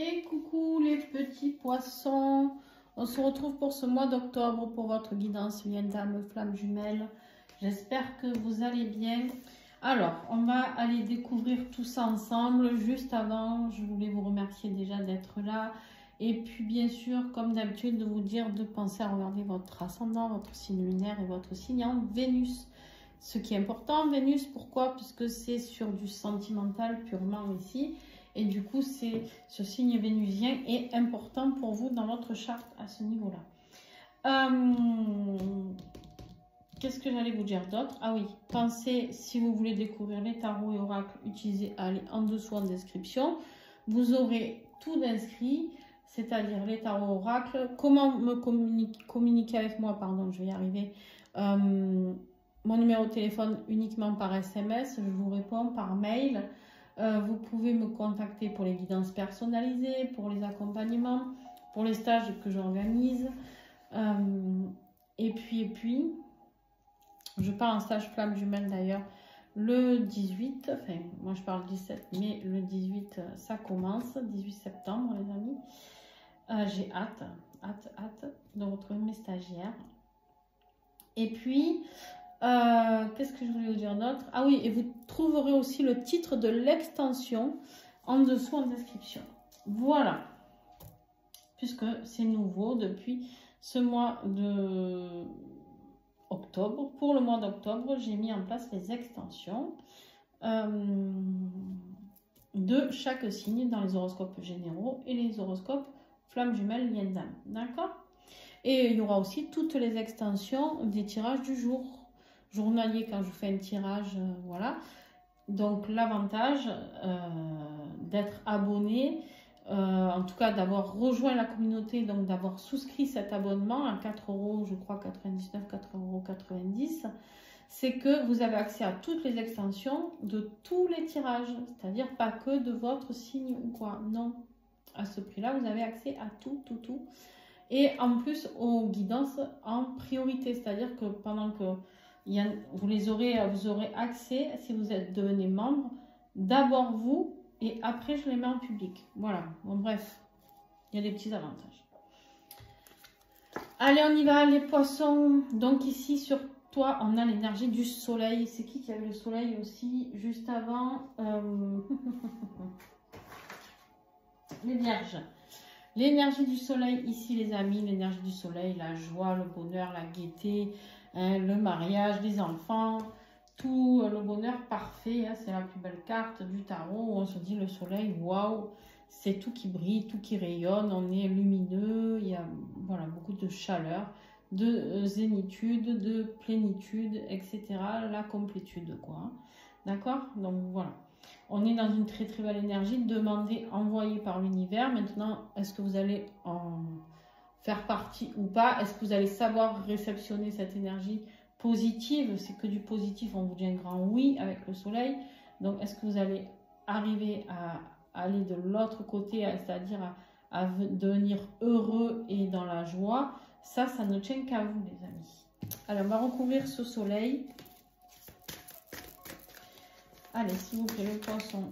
Et coucou les petits poissons, on se retrouve pour ce mois d'octobre pour votre guidance lien d'âme flamme jumelle. J'espère que vous allez bien. Alors, on va aller découvrir tout ça ensemble. Juste avant, je voulais vous remercier déjà d'être là. Et puis bien sûr, comme d'habitude, de vous dire de penser à regarder votre ascendant, votre signe lunaire et votre signe en Vénus. Ce qui est important, Vénus, pourquoi? Puisque c'est sur du sentimental purement ici. Et du coup, ce signe vénusien est important pour vous dans votre charte à ce niveau-là. Qu'est-ce que j'allais vous dire d'autre? Ah oui, pensez, si vous voulez découvrir les tarots et oracles, utilisez, allez en dessous en description. Vous aurez tout d'inscrit, c'est-à-dire les tarots oracles. Comment me communiquer avec moi, pardon, je vais y arriver. Mon numéro de téléphone uniquement par SMS, je vous réponds par mail. Vous pouvez me contacter pour les guidances personnalisées, pour les accompagnements, pour les stages que j'organise. Et puis, je pars en stage flamme jumelle d'ailleurs le 18, enfin moi je parle 17, mais le 18 ça commence, 18 septembre les amis. J'ai hâte de retrouver mes stagiaires. Et puis, qu'est-ce que je voulais vous dire d'autre? Ah oui, et vous trouverez aussi le titre de l'extension en dessous en description. Voilà. Puisque c'est nouveau depuis ce mois de octobre. Pour le mois d'octobre, j'ai mis en place les extensions de chaque signe dans les horoscopes généraux et les horoscopes flamme jumelle lien d'âme. D'accord? Et il y aura aussi toutes les extensions des tirages du jour journalier quand je fais un tirage, voilà. Donc l'avantage d'être abonné, en tout cas d'avoir rejoint la communauté, donc d'avoir souscrit cet abonnement à 4 €, je crois 99, 4,90 €, c'est que vous avez accès à toutes les extensions de tous les tirages, c'est-à-dire pas que de votre signe ou quoi, non. À ce prix-là, vous avez accès à tout. Et en plus aux guidances en priorité, c'est-à-dire que pendant que vous aurez accès, si vous êtes devenu membre, d'abord vous et après je les mets en public. Voilà, bon bref, il y a des petits avantages. Allez, on y va les poissons. Donc ici sur toi, on a l'énergie du soleil. C'est qui avait le soleil aussi juste avant? Les vierges. L'énergie du soleil ici les amis, l'énergie du soleil, la joie, le bonheur, la gaieté, hein, le mariage, les enfants, tout le bonheur parfait, hein, c'est la plus belle carte du tarot où on se dit le soleil, waouh, c'est tout qui brille, tout qui rayonne, on est lumineux, il y a voilà, beaucoup de chaleur, de zénitude, de plénitude, etc. La complétude quoi, hein. D'accord? Donc voilà. On est dans une très très belle énergie, demandée, envoyée par l'univers. Maintenant, est-ce que vous allez en faire partie ou pas? Est-ce que vous allez savoir réceptionner cette énergie positive? C'est que du positif, on vous dit un grand oui avec le soleil. Donc, est-ce que vous allez arriver à aller de l'autre côté, c'est-à-dire à devenir heureux et dans la joie? Ça ne tient qu'à vous, les amis. Alors, on va recouvrir ce soleil. Allez, s'il vous plaît, le poisson.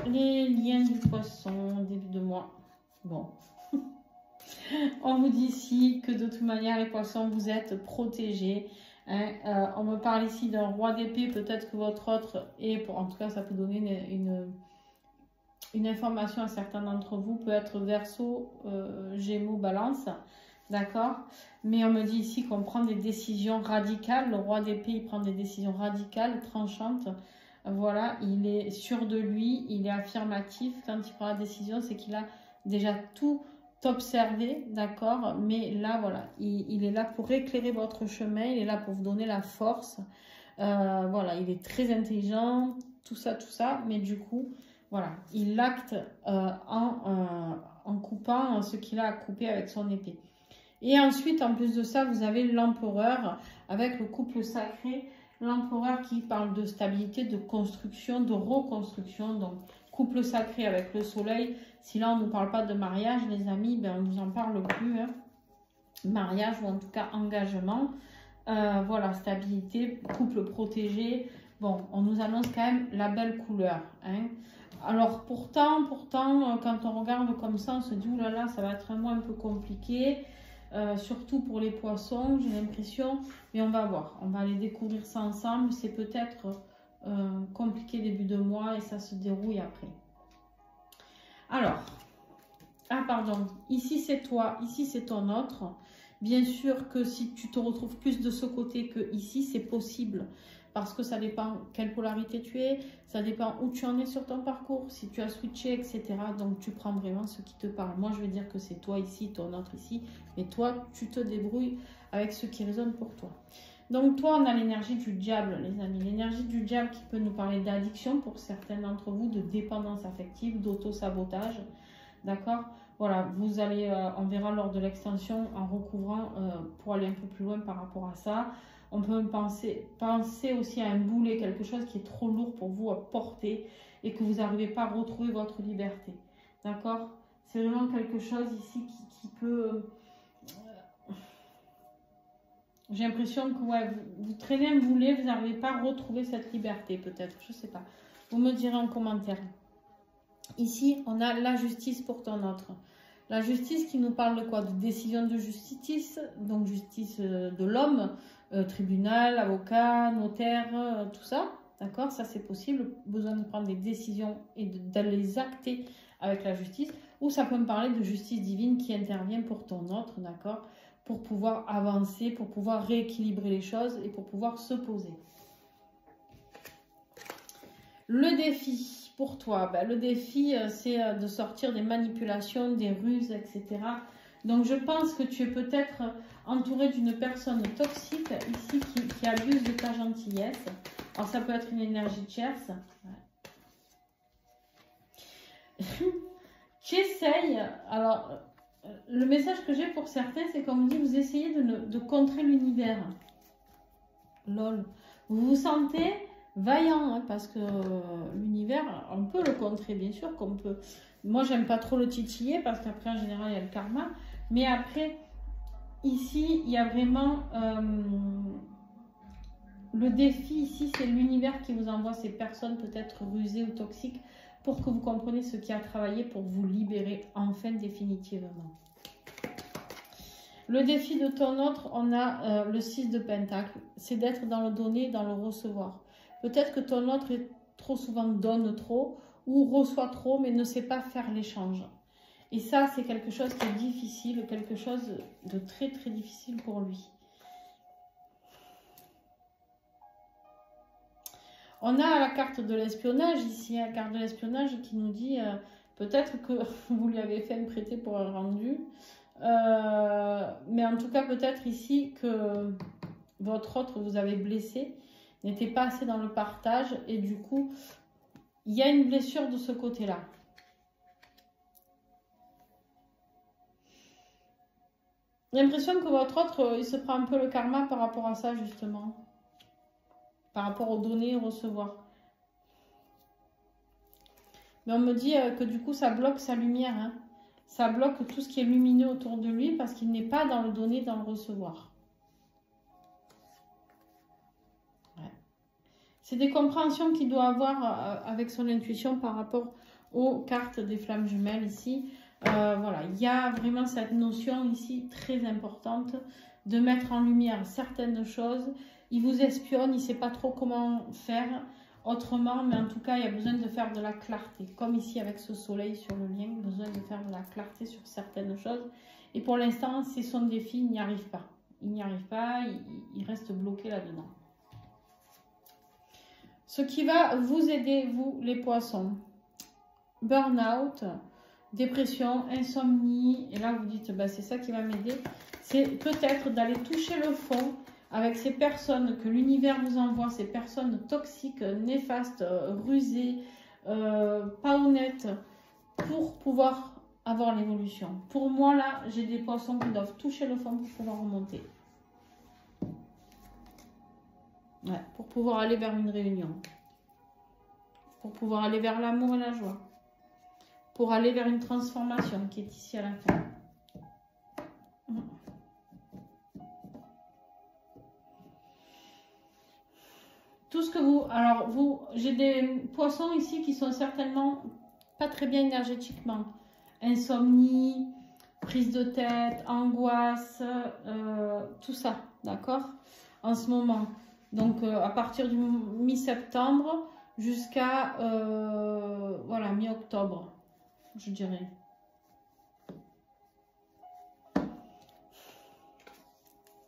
Les liens du poisson, début de mois. Bon. On vous dit ici que de toute manière, les poissons, vous êtes protégés. Hein. On me parle ici d'un roi d'épée. Peut-être que votre autre est, en tout cas, ça peut donner une information à certains d'entre vous. Peut être Verseau, Gémeaux, Balance. D'accord? Mais on me dit ici qu'on prend des décisions radicales. Le roi d'épée, il prend des décisions radicales, tranchantes. Voilà, il est sûr de lui, il est affirmatif. Quand il prend la décision, c'est qu'il a déjà tout observé, d'accord? Mais là, voilà, il est là pour éclairer votre chemin, il est là pour vous donner la force. Voilà, il est très intelligent, tout ça, mais du coup, voilà, il acte en coupant ce qu'il a à couper avec son épée. Et ensuite, en plus de ça, vous avez l'empereur avec le couple sacré. L'empereur qui parle de stabilité, de construction, de reconstruction. Donc, couple sacré avec le soleil. Si là, on ne nous parle pas de mariage, les amis, ben, on ne nous en parle plus. Hein. Mariage ou en tout cas engagement. Voilà, stabilité, couple protégé. Bon, on nous annonce quand même la belle couleur. Hein. Alors pourtant, quand on regarde comme ça, on se dit, oulala, ça va être un mois un peu compliqué, surtout pour les poissons, j'ai l'impression, mais on va voir, on va aller découvrir ça ensemble, c'est peut-être compliqué début de mois et ça se dérouille après. Alors, ah pardon, ici c'est toi, ici c'est ton autre. Bien sûr que si tu te retrouves plus de ce côté que ici, c'est possible. Parce que ça dépend quelle polarité tu es, ça dépend où tu en es sur ton parcours, si tu as switché, etc. Donc tu prends vraiment ce qui te parle. Moi je vais dire que c'est toi ici, ton autre ici, mais toi tu te débrouilles avec ce qui résonne pour toi. Donc toi on a l'énergie du diable les amis, l'énergie du diable qui peut nous parler d'addiction pour certains d'entre vous, de dépendance affective, d'auto-sabotage, d'accord? Voilà, vous allez, on verra lors de l'extension en recouvrant pour aller un peu plus loin par rapport à ça. On peut penser aussi à un boulet, quelque chose qui est trop lourd pour vous à porter et que vous n'arrivez pas à retrouver votre liberté. D'accord? C'est vraiment quelque chose ici qui peut... J'ai l'impression que ouais, vous traînez un boulet, vous n'arrivez pas à retrouver cette liberté peut-être. Je ne sais pas. Vous me direz en commentaire. Ici, on a la justice pour ton autre. La justice qui nous parle de quoi? De décision de justice, donc justice de l'homme, tribunal, avocat, notaire, tout ça. D'accord? Ça, c'est possible. Besoin de prendre des décisions et de les acter avec la justice. Ou ça peut me parler de justice divine qui intervient pour ton autre, d'accord? Pour pouvoir avancer, pour pouvoir rééquilibrer les choses et pour pouvoir se poser. Le défi pour toi, ben, le défi c'est de sortir des manipulations, des ruses, etc. Donc je pense que tu es peut-être entouré d'une personne toxique ici qui abuse de ta gentillesse. Alors ça peut être une énergie tierce. Ouais. Tu essayes, alors le message que j'ai pour certains c'est comme dit, vous essayez de contrer l'univers. Lol. Vous vous sentez... vaillant, hein, parce que l'univers, on peut le contrer, bien sûr qu'on peut. Moi, j'aime pas trop le titiller, parce qu'après, en général, il y a le karma. Mais après, ici, il y a vraiment le défi. Ici, c'est l'univers qui vous envoie ces personnes peut-être rusées ou toxiques pour que vous compreniez ce qui a travaillé pour vous libérer, enfin, définitivement. Le défi de ton autre, on a le 6 de Pentacle. C'est d'être dans le donner, dans le recevoir. Peut-être que ton autre trop souvent donne trop ou reçoit trop mais ne sait pas faire l'échange. Et ça, c'est quelque chose qui est difficile, quelque chose de très très difficile pour lui. On a la carte de l'espionnage ici, la carte de l'espionnage qui nous dit peut-être que vous lui avez fait un prêté pour un rendu. Mais en tout cas, peut-être ici que votre autre vous avez blessé. N'était pas assez dans le partage et du coup, il y a une blessure de ce côté-là. J'ai l'impression que votre autre, il se prend un peu le karma par rapport à ça, justement. Par rapport aux données et recevoir. Mais on me dit que du coup, ça bloque sa lumière. Hein. Ça bloque tout ce qui est lumineux autour de lui parce qu'il n'est pas dans le donner, dans le recevoir. C'est des compréhensions qu'il doit avoir avec son intuition par rapport aux cartes des flammes jumelles ici. Voilà, il y a vraiment cette notion ici très importante de mettre en lumière certaines choses. Il vous espionne, il ne sait pas trop comment faire autrement, mais en tout cas, il y a besoin de faire de la clarté. Comme ici avec ce soleil sur le lien, besoin de faire de la clarté sur certaines choses. Et pour l'instant, c'est son défi, il n'y arrive pas. Il n'y arrive pas, il reste bloqué là-dedans. Ce qui va vous aider, vous les poissons, burn-out, dépression, insomnie, et là vous dites, bah, c'est ça qui va m'aider, c'est peut-être d'aller toucher le fond avec ces personnes que l'univers vous envoie, ces personnes toxiques, néfastes, rusées, pas honnêtes, pour pouvoir avoir l'évolution. Pour moi là, j'ai des poissons qui doivent toucher le fond pour pouvoir remonter. Ouais, pour pouvoir aller vers une réunion. Pour pouvoir aller vers l'amour et la joie. Pour aller vers une transformation qui est ici à la fin. Tout ce que vous... Alors, j'ai des poissons ici qui sont certainement pas très bien énergétiquement. Insomnie, prise de tête, angoisse, tout ça, d'accord? En ce moment. Donc, à partir du mi-septembre jusqu'à voilà, mi-octobre, je dirais.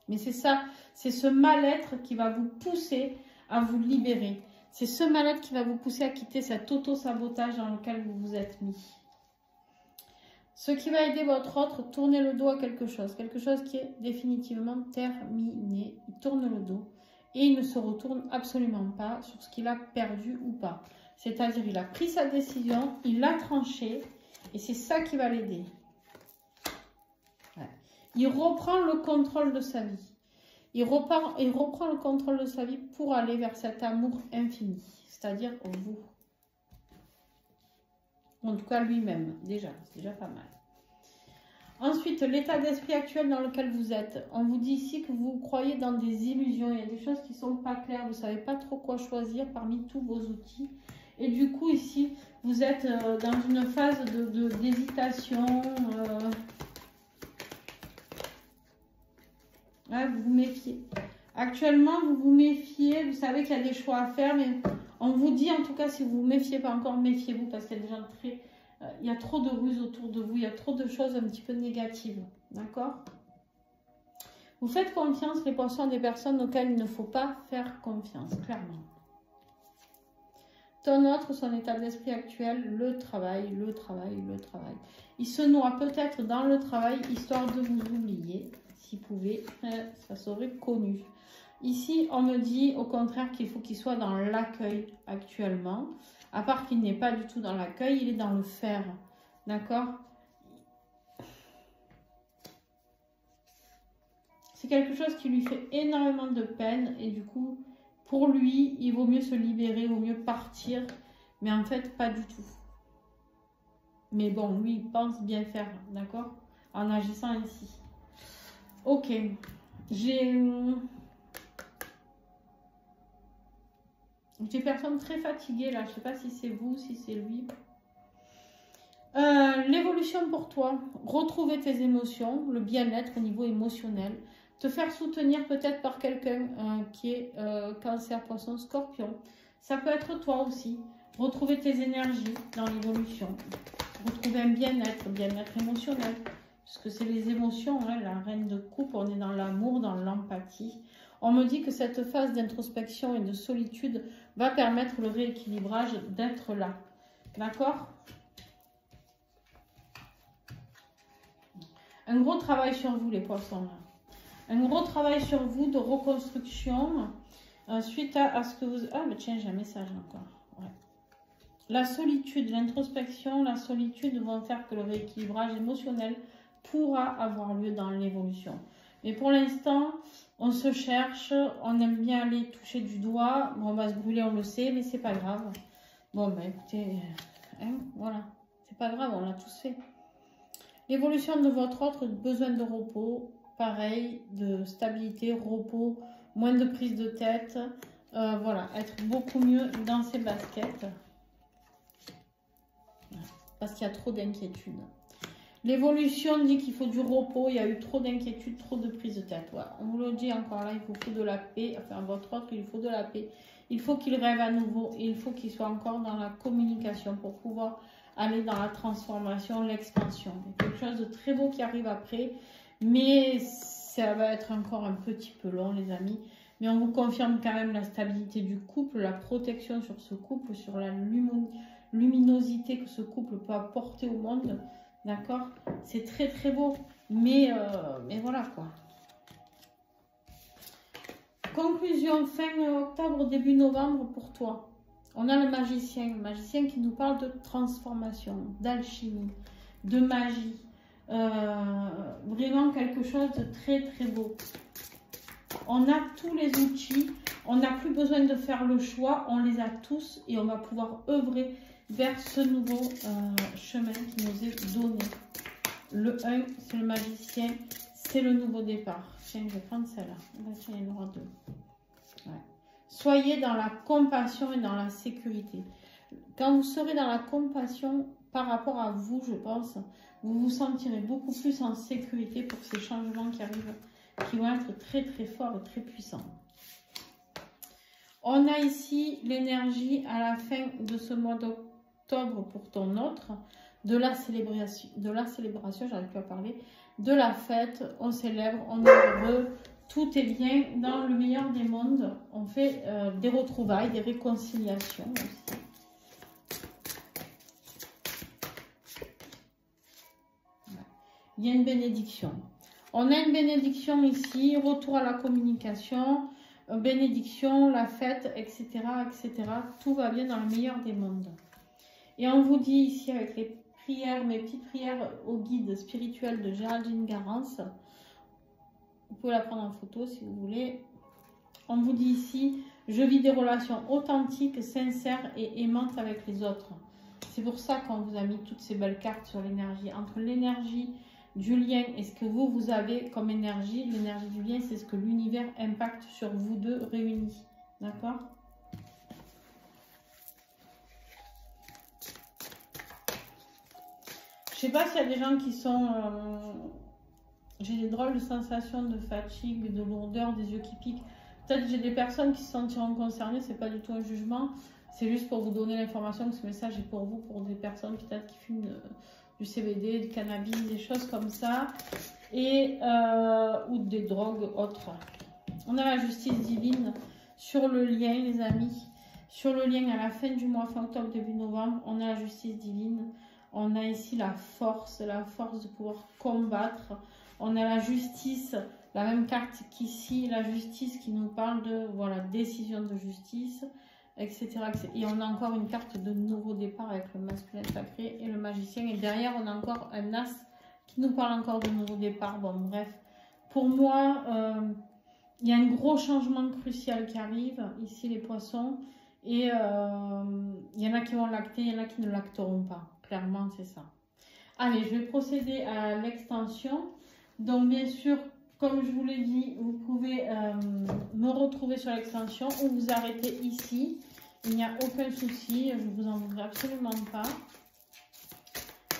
Mais c'est ça, c'est ce mal-être qui va vous pousser à vous libérer. C'est ce mal-être qui va vous pousser à quitter cet auto-sabotage dans lequel vous vous êtes mis. Ce qui va aider votre autre, tournez le dos à quelque chose qui est définitivement terminé. Il tourne le dos et il ne se retourne absolument pas sur ce qu'il a perdu ou pas. C'est-à-dire, il a pris sa décision, il l'a tranché et c'est ça qui va l'aider. Ouais. Il reprend le contrôle de sa vie. Il reprend le contrôle de sa vie pour aller vers cet amour infini, c'est-à-dire vous. En tout cas, lui-même, déjà, c'est déjà pas mal. Ensuite, l'état d'esprit actuel dans lequel vous êtes. On vous dit ici que vous croyez dans des illusions. Il y a des choses qui ne sont pas claires. Vous ne savez pas trop quoi choisir parmi tous vos outils. Et du coup, ici, vous êtes dans une phase d'hésitation. Ouais, vous vous méfiez. Actuellement, vous vous méfiez. Vous savez qu'il y a des choix à faire, mais on vous dit, en tout cas, si vous ne vous méfiez pas encore, méfiez-vous parce qu'il y a des gens très... il y a trop de ruses autour de vous, il y a trop de choses un petit peu négatives. D'accord? Vous faites confiance, les poissons, des personnes auxquelles il ne faut pas faire confiance, clairement. Ton autre, son état d'esprit actuel, le travail, le travail, le travail. Il se noie peut-être dans le travail, histoire de vous oublier. S'il pouvait, ça serait connu. Ici, on me dit au contraire qu'il faut qu'il soit dans l'accueil actuellement. À part qu'il n'est pas du tout dans l'accueil, il est dans le faire. D'accord? C'est quelque chose qui lui fait énormément de peine. Et du coup, pour lui, il vaut mieux se libérer, il vaut mieux partir. Mais en fait, pas du tout. Mais bon, lui, il pense bien faire. D'accord? En agissant ainsi. Ok. J'ai des personnes très fatiguées là. Je ne sais pas si c'est vous, si c'est lui. L'évolution pour toi. Retrouver tes émotions, le bien-être au niveau émotionnel. Te faire soutenir peut-être par quelqu'un qui est cancer, poisson, scorpion. Ça peut être toi aussi. Retrouver tes énergies dans l'évolution. Retrouver un bien-être émotionnel. Parce que c'est les émotions, hein, la reine de coupe, on est dans l'amour, dans l'empathie. On me dit que cette phase d'introspection et de solitude va permettre le rééquilibrage d'être là. D'accord? Un gros travail sur vous, les poissons. Là. Un gros travail sur vous de reconstruction suite à ce que vous... Ah, mais tiens, j'ai un message encore. Ouais. La solitude, l'introspection, la solitude vont faire que le rééquilibrage émotionnel pourra avoir lieu dans l'évolution. Mais pour l'instant, on se cherche, on aime bien aller toucher du doigt. Bon, on va se brûler, on le sait, mais c'est pas grave. Bon, ben écoutez, hein, voilà. C'est pas grave, on l'a tous fait. L'évolution de votre autre, besoin de repos, pareil, de stabilité, repos, moins de prise de tête. Voilà, être beaucoup mieux dans ses baskets. Parce qu'il y a trop d'inquiétude. L'évolution dit qu'il faut du repos, il y a eu trop d'inquiétude, trop de prise de tête. Voilà. On vous le dit encore là, il vous faut de la paix. Enfin, votre autre, il faut de la paix. Il faut qu'il rêve à nouveau et il faut qu'il soit encore dans la communication pour pouvoir aller dans la transformation, l'expansion. Il y a quelque chose de très beau qui arrive après, mais ça va être encore un petit peu long, les amis. Mais on vous confirme quand même la stabilité du couple, la protection sur ce couple, sur la luminosité que ce couple peut apporter au monde. D'accord? C'est très très beau. Mais voilà quoi. Conclusion, fin octobre, début novembre pour toi. On a le magicien qui nous parle de transformation, d'alchimie, de magie. Vraiment quelque chose de très très beau. On a tous les outils, on n'a plus besoin de faire le choix, on les a tous et on va pouvoir œuvrer vers ce nouveau chemin qui nous est donné. Le 1, c'est le magicien, c'est le nouveau départ. Tiens, je vais prendre celle-là. Tiens, il y en aura deux. Ouais. soyez dans la compassion et dans la sécurité. Quand vous serez dans la compassion par rapport à vous, je pense, vous vous sentirez beaucoup plus en sécurité pour ces changements qui arrivent, qui vont être très très forts et très puissants. On a ici l'énergie à la fin de ce mois d'octobre pour ton autre, de la célébration, j'arrive plus à parler, de la fête, on célèbre, on est heureux, tout est bien dans le meilleur des mondes. On fait des retrouvailles, des réconciliations aussi. Il y a une bénédiction. On a une bénédiction ici, retour à la communication, bénédiction, la fête, etc., etc. Tout va bien dans le meilleur des mondes. Et on vous dit ici avec les prières, mes petites prières au guide spirituel de Géraldine Garance. Vous pouvez la prendre en photo si vous voulez. On vous dit ici, je vis des relations authentiques, sincères et aimantes avec les autres. C'est pour ça qu'on vous a mis toutes ces belles cartes sur l'énergie. Entre l'énergie du lien et ce que vous avez comme énergie, l'énergie du lien, c'est ce que l'univers impacte sur vous deux réunis. D'accord ? Je sais pas s'il y a des gens qui sont... j'ai des drôles de sensations de fatigue, de lourdeur, des yeux qui piquent. Peut-être que j'ai des personnes qui se sentiront concernées, c'est pas du tout un jugement. C'est juste pour vous donner l'information que ce message est pour vous, pour des personnes peut-être qui fument du CBD, du cannabis, des choses comme ça. Et, ou des drogues autres. On a la justice divine sur le lien, les amis. Sur le lien à la fin du mois, fin octobre, début novembre, on a la justice divine. On a ici la force de pouvoir combattre. On a la justice, la même carte qu'ici, la justice qui nous parle de voilà, décision de justice, etc., etc. Et on a encore une carte de nouveau départ avec le masculin sacré et le magicien. Et derrière, on a encore un as qui nous parle encore de nouveau départ. Bon, bref, pour moi, il y a un gros changement crucial qui arrive. Ici, les poissons. Et il y en a qui vont lacter, il y en a qui ne lacteront pas. Clairement, c'est ça. Allez, je vais procéder à l'extension. Donc, bien sûr, comme je vous l'ai dit, vous pouvez me retrouver sur l'extension ou vous arrêter ici. Il n'y a aucun souci, je ne vous en voudrais absolument pas.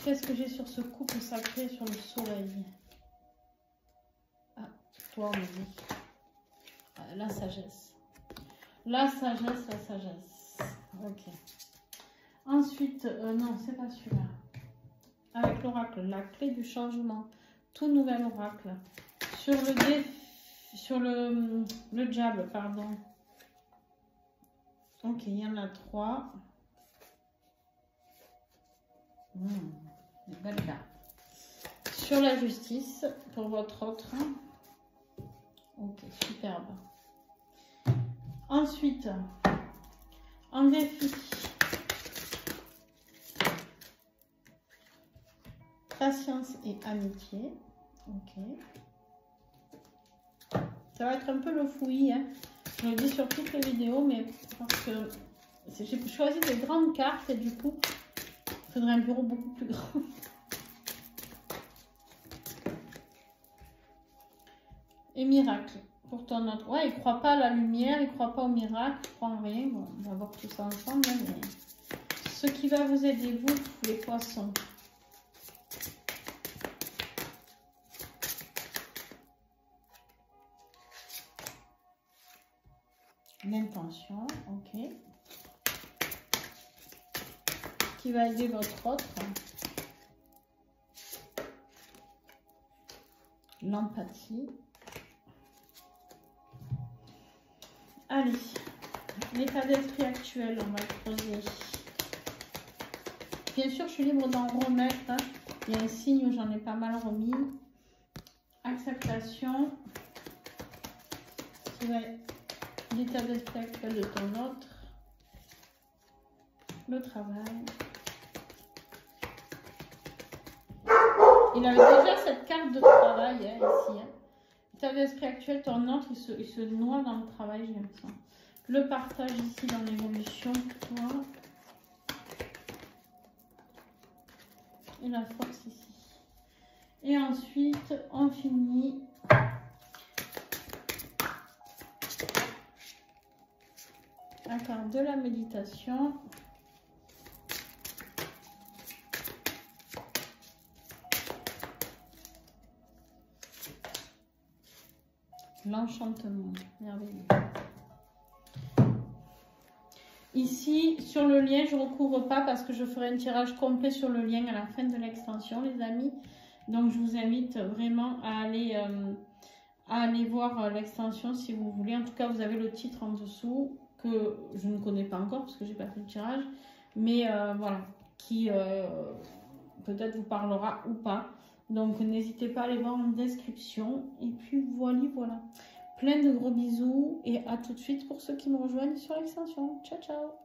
Qu'est-ce que j'ai sur ce couple sacré sur le soleil? Ah, toi, on me dit. La sagesse. La sagesse, la sagesse. Ok. Ensuite, non, c'est pas celui-là. Avec l'oracle, la clé du changement. Tout nouvel oracle. Sur le diable, pardon. Ok, il y en a 3. Des belles cartes. Sur la justice, pour votre autre. Ok, superbe. Ensuite, en défi. Patience et amitié. Ok. Ça va être un peu le fouillis, hein. Je le dis sur toutes les vidéos, mais parce que j'ai choisi des grandes cartes et du coup, il faudrait un bureau beaucoup plus grand. Et miracle pour ton autre. Ouais, il ne croit pas à la lumière, il ne croit pas au miracle, il ne croit en rien. Bon, on va voir tout ça ensemble. Hein, mais ce qui va vous aider, vous, les poissons. L'intention, ok. Qui va aider votre autre. L'empathie. Allez, l'état d'esprit actuel, on va le creuser. Bien sûr, je suis libre d'en remettre. Hein. Il y a un signe où j'en ai pas mal remis. Acceptation. Qui va être l'état d'esprit actuel de ton autre. Le travail. Il avait déjà cette carte de travail hein, ici. Hein. L'état d'esprit actuel, ton autre, il se noie dans le travail, j'ai l'impression. Le partage ici dans l'évolution, toi. Et la force ici. Et ensuite, on finit La carte de la méditation. L'enchantement, merveilleux. Ici, sur le lien, je ne recouvre pas parce que je ferai un tirage complet sur le lien à la fin de l'extension, les amis. Donc, je vous invite vraiment à aller voir l'extension si vous voulez. En tout cas, vous avez le titre en dessous que je ne connais pas encore parce que je n'ai pas fait le tirage. Mais voilà, qui peut-être vous parlera ou pas. Donc, n'hésitez pas à aller voir en description. Et puis, voilà. Plein de gros bisous et à tout de suite pour ceux qui me rejoignent sur l'extension. Ciao, ciao!